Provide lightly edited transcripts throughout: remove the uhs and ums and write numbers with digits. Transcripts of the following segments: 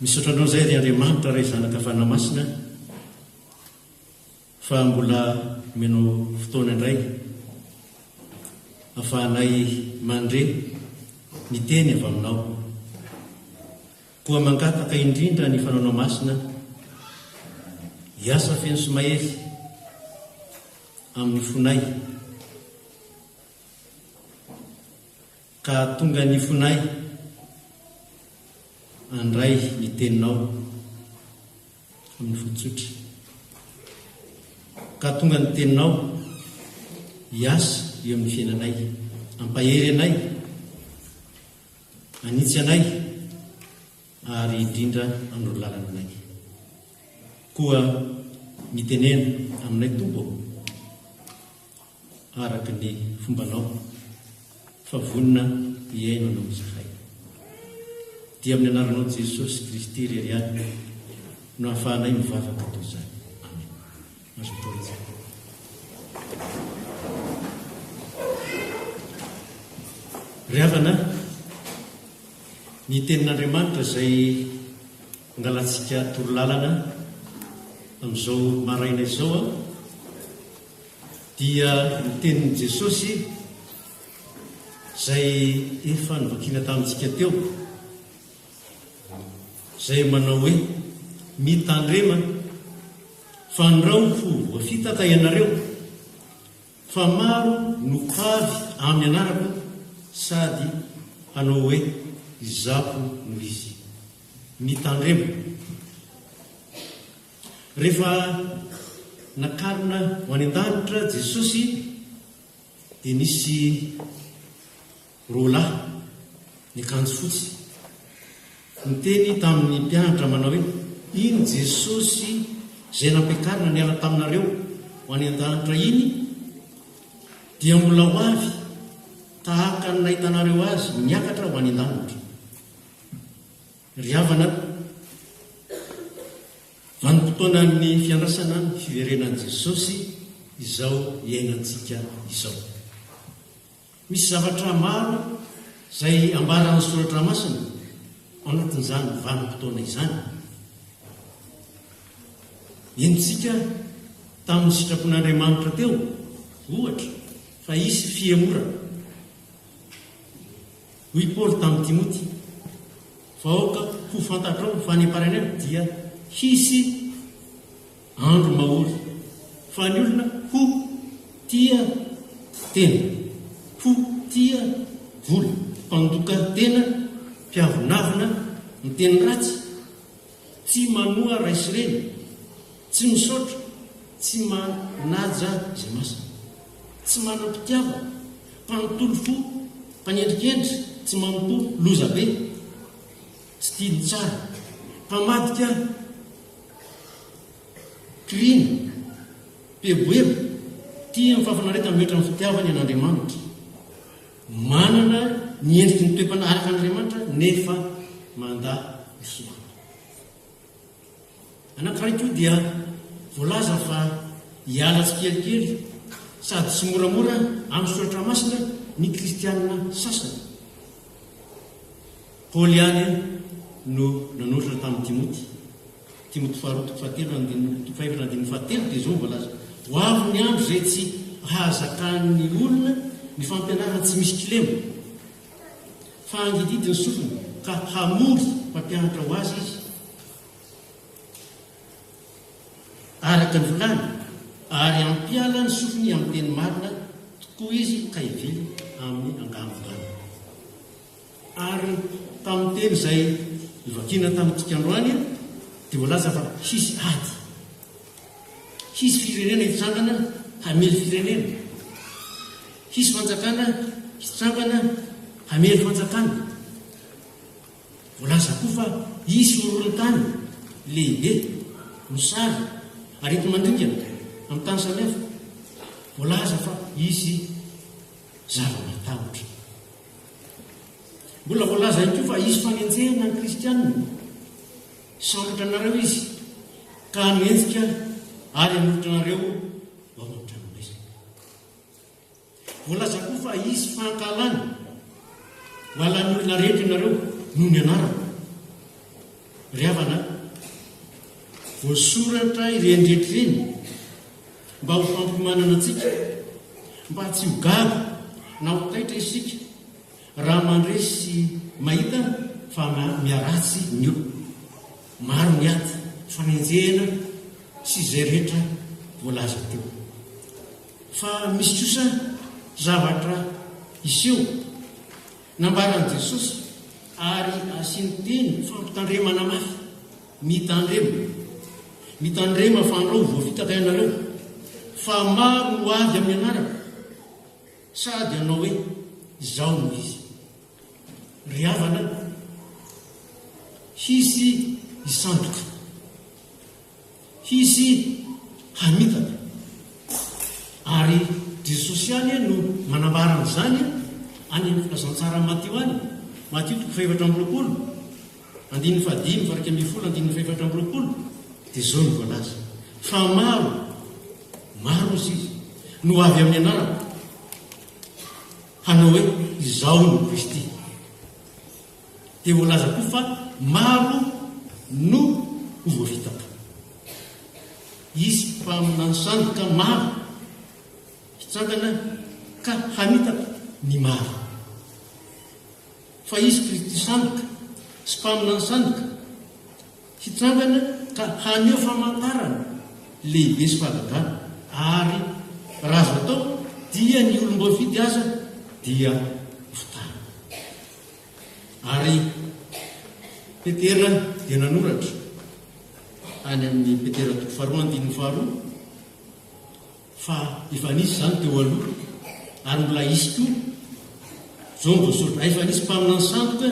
Misaotranao izay ry Andriamanitra ray zanaka fanamasina fa mbola menao fotoana indray ahafahanay mandre ny teny avy aminao, koa mangataka indrindra ny fanaonao masina hiasa feno sy mahery amin'ny fonay, ka tonga ny fonay andray ny teninao amin'ny fotsotra, ka tonga ny teninao hiasa eo amin'ny fiainanay, ampahery anay, anitsy anay ary indrindra amin'ny lalananay, koa mitenena aminay tompo araka ny fombanao fa vonina hiaino anao zahay. Dia amin'ny anaranao Jesosy Kristy reriany no ahafahanay mivavaka toy izany. Amen. Mazotory. Ry havana, ny tenin'Andriamanitra izay angalantsika torolalana amin'izao maraina izao dia ny tenin'i Jesosy izay efa nivakiana tamintsika teo, izay manao hoe mitandrema fa niraofo voafitaka ianareo fa maro no avy amin'ny anarako sady hanao hoe izapo no izy. Mitandrema rehefa nakarina ho any an-danitra Jesosy dia nisy roalahy ny akanjo fotsy niteny tamin'ny mpianatra manao hoe iny Jesosy izay nampiakarina niala taminareo ho any an-danitra iny dia mbola ho avy tahaka ny nahitanareo azy niakatra ho any an-danitra. Ry havana, vanim-potoana ny fiandrasana ny fiverenan'i Jesosy izao iainantsika izao. Misy zavatra maro izay ambaran'ny soratra masina ao anatin'izany vanim-potoana izany. Entsika tamin'ny sitrapon'Andriamanitra teo ohatra fa isy fiemora hoy Paoly tamin'ny Timoty, vahoaka ho fantatrao fa ny aparanay dia hisy andro mahory fa ny olona ho tia tena, ho tia vola, mpandoka tena, mpiavonavina, miteny ratsy, tsy manoa raisy reny, tsy misaotra, tsy manaja izay masina, tsy manam-pitiava, mpanontolo fo, mpanendrikendry, tsy manompo loza be, tsy tiany tsara, mpamadika krina, beboebo, tia mifafanareta mihoatra amin'ny fitiavany an'Andriamanitra, manana ny endriky ny toe-panaraka an'Andriamanitra nefa manda isoa. Anankiray koa dia voalaza fa hiala tsikelikely sady tsy moramora amin'ny soratra masina ny kristianina sasany. Paoly ihany no nanoratra tamin'ny Timoty, Timoty 2:5-7 dia izao voalaza: ho avy ny andro izay tsy hahazakan'ny olona ny fampianarana tsy misy kilema, fa angididi ny sofiny ka hamory mpampianatra ho azy izy araka ny volany, ary ampiala ny sofiny amin'ny teny marina tokoa izy ka hivily amin'ny angamogana. Ary tamin'ny teny izay ivakiana tamintsika androany dia voalaza fa hisy ady, hisy firenena hitrangana hamely firenena, hisy fanjakana hitrangana hamely fanjakana. Voalaza koa fa hisy horonan-tany lehibe nosary arety mandringana amin'ny tany samihafa. Voalaza fa hisy zava-matahotra. Mbola voalaza ihany koa fa hisy fanenjehana ny kristianina, sambatra anareo izy ka hanenjika ary hanolotra anareo ao amin'ny tranomaizina. Voalaza koa fa hisy fankalana ho alan'ny olona rehetra ianareo noho ny anarako, ry havana voasoratra irenydrehetra ireny mba ho fampimanana antsika mba tsy ho gaga na ho taitra isika raha mandresy mahita fa miaratsy ny olo maro ny aty fanenjehana sy izay rehetra voalaza teo fa misy kosa zavatra iseho nambaran'i Jesosy ary asiany teny fampitandremana mafy mitandrema fandrao voavitaka ianareo fa maro no avy amin'ny anarako sady anao hoe izao no izy ry havana hisy hisandoka hisy hamitaka ary Jesosy ihany no manambara amin'izany any amin'ny filazantsara Mateo any Mateo 7:20 andininy 5 varaka 10 andininy 7:20 dia zao ny voalaza fa maro izy no avy amin'ny anarako hanao hoe izao no Kristy dia voalaza koa fa maro no ho voavitaka izy mpaminany sandoka maro hitsangana ka hamitaka ny maro fa izy Kristy sandoka sy mpaminany sandoka hitsangana ka haneo famantarana lehibe sy fahagagana ary raha azo atao dia ny olom-boafidy aza dia fotana ary Petera dia nanoratra any amin'ny Petera 2:2 fa efa nisy izany teo aloha ary mbola isy koa zao voasoratra efa nisy mpaminany sandoka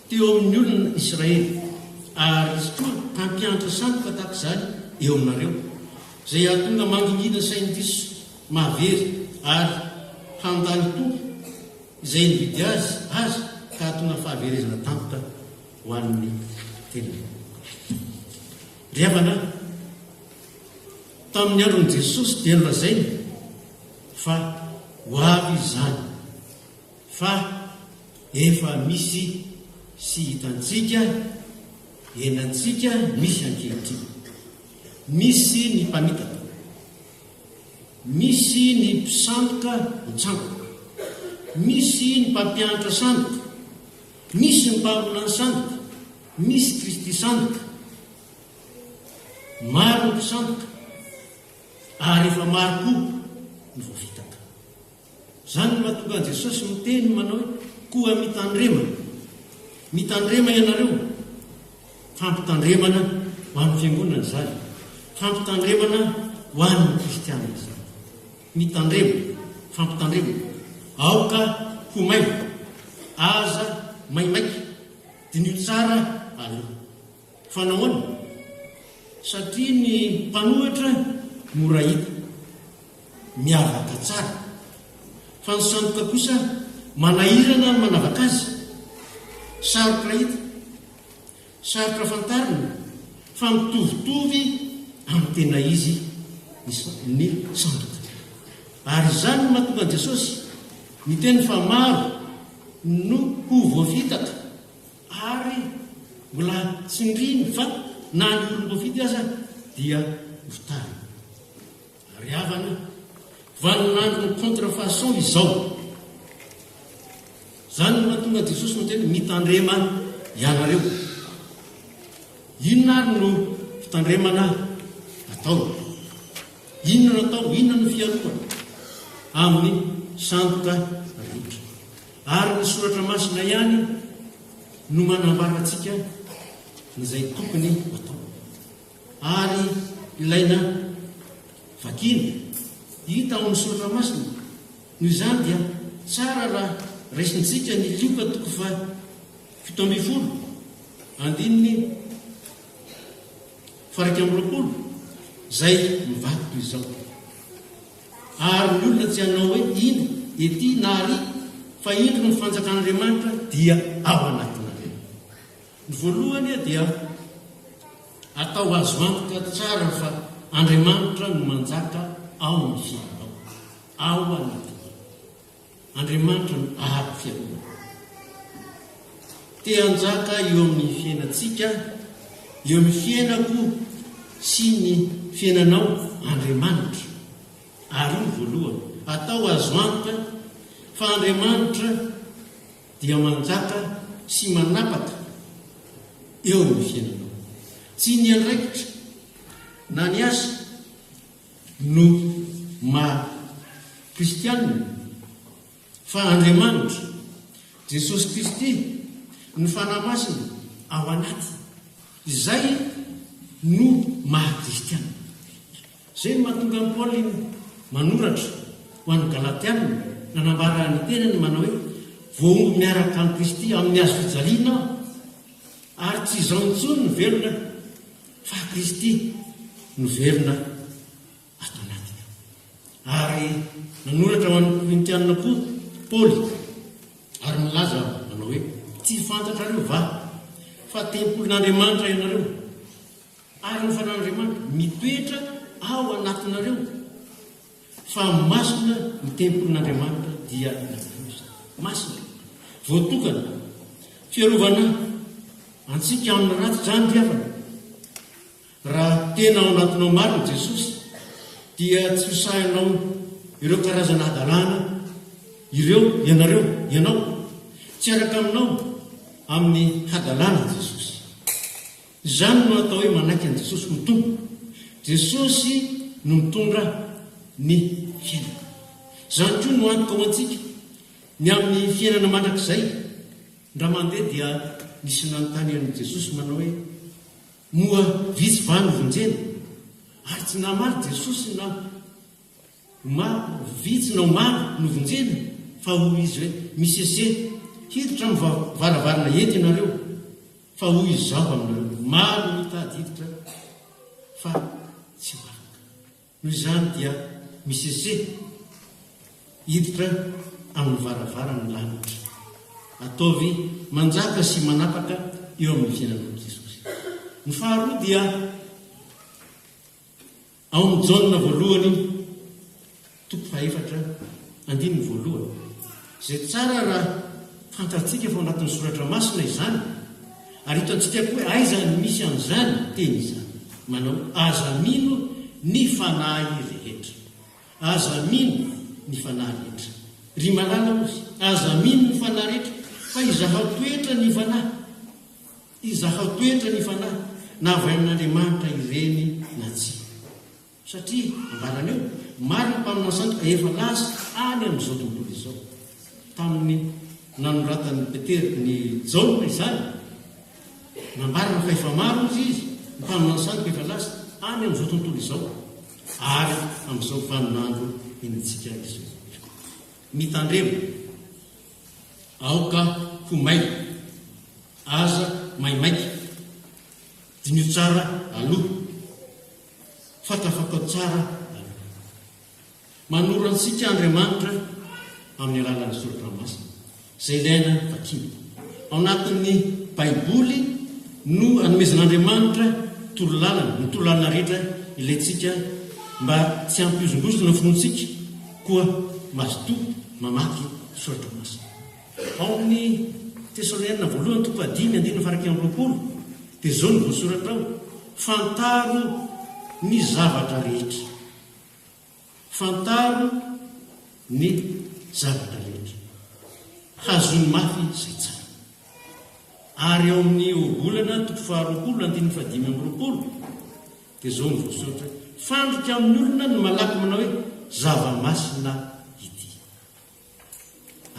teo amin'ny olona Israely ary izy koa hampianatra sandoka tahaka izany eo aminareo izay ahatonga mangingina sainy diso mahavery ary handany toa izay nividy azy ka hahatonga fahaverezana tampoka ho an'ny tenany ry havana tamin'ny andron'i Jesosy dia nolazainy fa ho avy izany fa efa misy sy hitantsika enantsika misy ankehitriny misy ny mpamitaka misy ny mpisandoka mitsandoka misy ny mpampianatra sandoka misy ny mpaminany sandoka misy Kristy sandoka maro ny mpisandoka ary efa maro koa ny voavitaka zany no mahatonga an'i Jesosy miteny manao hoe koa mitandrema ianareo fampitandremana ho an'ny fiangonana zany fampitandremana ho an'ny kristianina zany fampitandremana aoka ho may aza maimaiky dinio tsara aloha fanahoana satria ny mpanohatra mora hita miavaka tsara fa ny sandoka kosa manahirana ny manavaka azy sarotra hita sarotra fantarina fa mitovitovy amin'ny tena izy ny sandoka ary izany no mahatonga an'i Jesosy miteny fa maro no ho voavitaka ary mbola tsindriny fa na ny olom-boafidy aza dia votana ry havana vanonandro ny contrefaçon izao zany no mahatonga an'i Jesosy miteny mitandrema ianareo inona ary no fitandremana atao inona no atao inona no fiarovana amin'ny sandoka rehetra ary ny soratra masina ihany no manambaratsika izay tokony atao ary ilaina vakina hita ao amin'ny soratra masina noho izany dia tsara raha raisintsika ny lioka toko fa 17 andininy 20 izay mivaky toy izao ary ny olona tsy hanao hoe ino ety na ary fa indro ny fanjakan'Andriamanitra dia ao anatinareo ny voalohany dia atao azo antoka tsara fa Andriamanitra no manjaka ao amin'ny fiainao ao anatinao Andriamanitra no ary fiainao te hanjaka eo amin'ny fiainantsika eo amin'ny fiainako sy ny fiainanao Andriamanitra. Ary io voalohany atao azo antoka fa Andriamanitra dia manjaka sy manapaka eo amin'ny fiainanao. Tsy ny andraikitra na ny asa no kristianina, fa Andriamanitra Jesosy Kristy ny fanahy masina ao anaty. Izay no kristianina. Zay mahatonga ny Paoly manoratra ho an'ny Galatianina nanambara ny tenany manao hoe voaomby miaraka amin'ny Kristy amin'ny azo fijaliana ary tsy izao intsony ny velona fa Kristy no velona ato anatiny. Ary nanoratra ho an'ny Korintianina koa Paoly ary milaza manao hoe tsy fantatrareo fa tempolin'Andriamanitra ianareo ary ny fanan'Andriamanitra mitoetra ao anatinareo, fa masina ny tempolin'Andriamanitra dia masina voatokana fiarovana antsika amin'ny ratsy zany riavana. Raha tena ao anatinao marina Jesosy dia tsy hosahinao ireo karazana adalàna ianao tsy araka aminao amin'ny hadalàna Jesosy. Izany no atao hoe manaiky an' Jesosy mitombo. Jesosy no mitondra ny fiainana. Zany koa no antoka ho antsika ny amin'ny fiainana mandrakizay. Ndra mandeha dia nisy nanontany an'i Jesosy manao hoe moa vitsy va no vonjena? Ary tsy namary Jesosy na vitsy na maro no vonjena, fa hoy izy hoe misese hiditra amin'ny varavarana ety ianareo, fa hoy izao aminareo maro mitady hiditra fa tsy ho afaka. Noho izany dia misese hiditra amin'ny varavarana lanitra. Ataovy manjaka sy manapaka eo amin'ny fiainanao Jesosy. Ny faharoa dia ao amin'ny Jaona voalohany 4:4 zay tsara raha fantatsika fa anatin'ny soratra masina izany, ary hitantsika koa hoe aiza ny misy an'izany teny izany manao aza mino ny fanahy rehetra. Aza mino ny fanahy rehetra. Ry malala ozy, aza mino ny fanahy rehetra, fa izaho toetra ny fanahy. Izaho toetra ny fanahy na vain'Andriamanitra ireny na tsy. Satria ambarana eo marina mpaminao sandoka efa lasa any amin'izao tontolo izao. Tamin'ny nanoratan'ny Petera ny Jaona izany nambarana fa efa maro izy ny mpaminao sandoka efa lasa any amin'izao tontolo izao, ary amin'izao vaninandro intsika izao. Mitandremo aoka ho may, aza maimaiky, dinio tsara aloha, fatafakao tsara aloha. Manoro antsika Andriamanitra amin'ny alalan'ny soratra masina izay ilaina vakina. Ao anatin'ny Baiboly no anomezan'Andriamanitra torolalana, ny torolalana rehetra ilayntsika mba tsy hampiozongozona ny finoantsika, koa mazotoa mamaky soratra masina. Ao amin'ny Tesalonianina voalohany 5:5 dia zao ny voasoratra ao: fantaro ny zavatra rehetra. Fantaro ny zavatra rehetra. Hazony mafy izay tsara. Ary ao amin'ny Obolana 2:5 dia zao ny voasoratra: fandrika amin'ny olona ny malaky manao hoe zava-masina ity.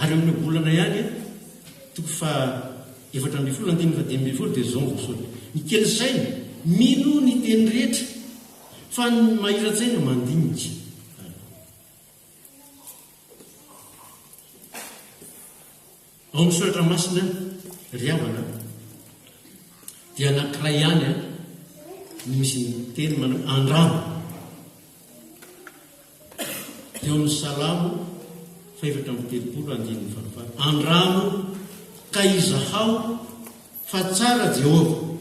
Ary amin'ny Obolana ihany 4:4 dia zao ny voasoratra: ny kely saina mino ny teny rehetra, fa ny mahiran-tsaina mandinika. Ao amin'ny soratra masina ry havana dia anankiray ihany ny misy ny teny manao andramo. Dia ao amin'ny Salamo 4:3 andramo ka izaho fa tsara Jehova.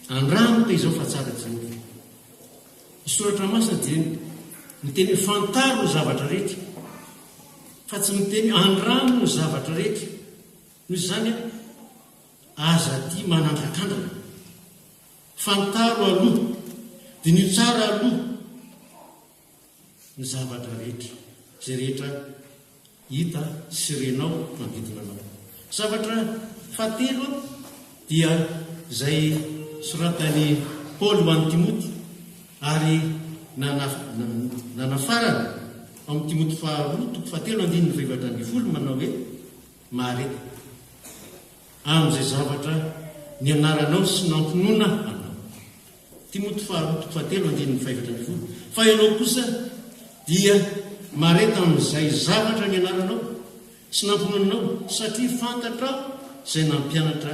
Andramo ka izaho fa tsara Jehova. Ny soratra masina dia miteny fantaro ny zavatra rehetra, fa tsy miteny andramo ny zavatra rehetra. Noho izany aza ty manandrakandrana fantaro aloha dia ny tsara aloha ny zavatra rehetra zay rehetra hita sirenao manodidina anao. Zavatra fahatelo dia zay soratany Paoly ho an'ny Timoty ary nanafarana amin'ny Timoty faharoa toko fahatelo andininy faevatra ambin'ny folo manao hoe marety amin'izay zavatra ny anaranao sy nampinoana anao. Timoty faharoa toko fahatelo andininy faevatra ambin'ny folo. Fa ianao kosa dia marety amin'izay zavatra ny anaranao sy nampinoananao satria fantatrao izay nampianatra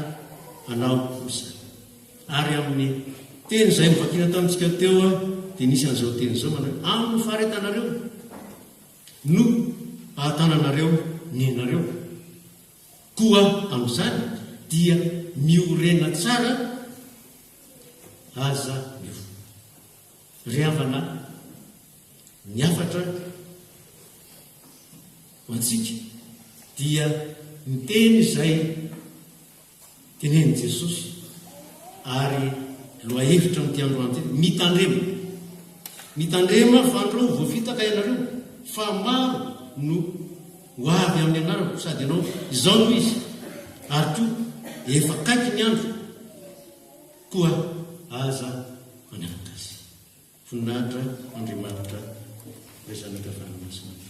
anao kosa. Ary amin'ny teny izay mivakina tamintsika teo dia nisy an'izao teny izao manao hoe amin'ny faharetanareo no ahatananareo ny anareo koa amin'izany dia miorena tsara aza io. Ry havana ny afatra ho antsika dia ny teny izay tenen'i Jesosy ary loha hevitra amin'ity androany ity, mitandrema fa andro voafitaka ianareo fa maro no ho avy amin'ny anarako sady ianao izao no izy ary koa efa kaiky ny andro koa aza manaraka azy. Voninahitra Andriamanitra izanaka fanamasina.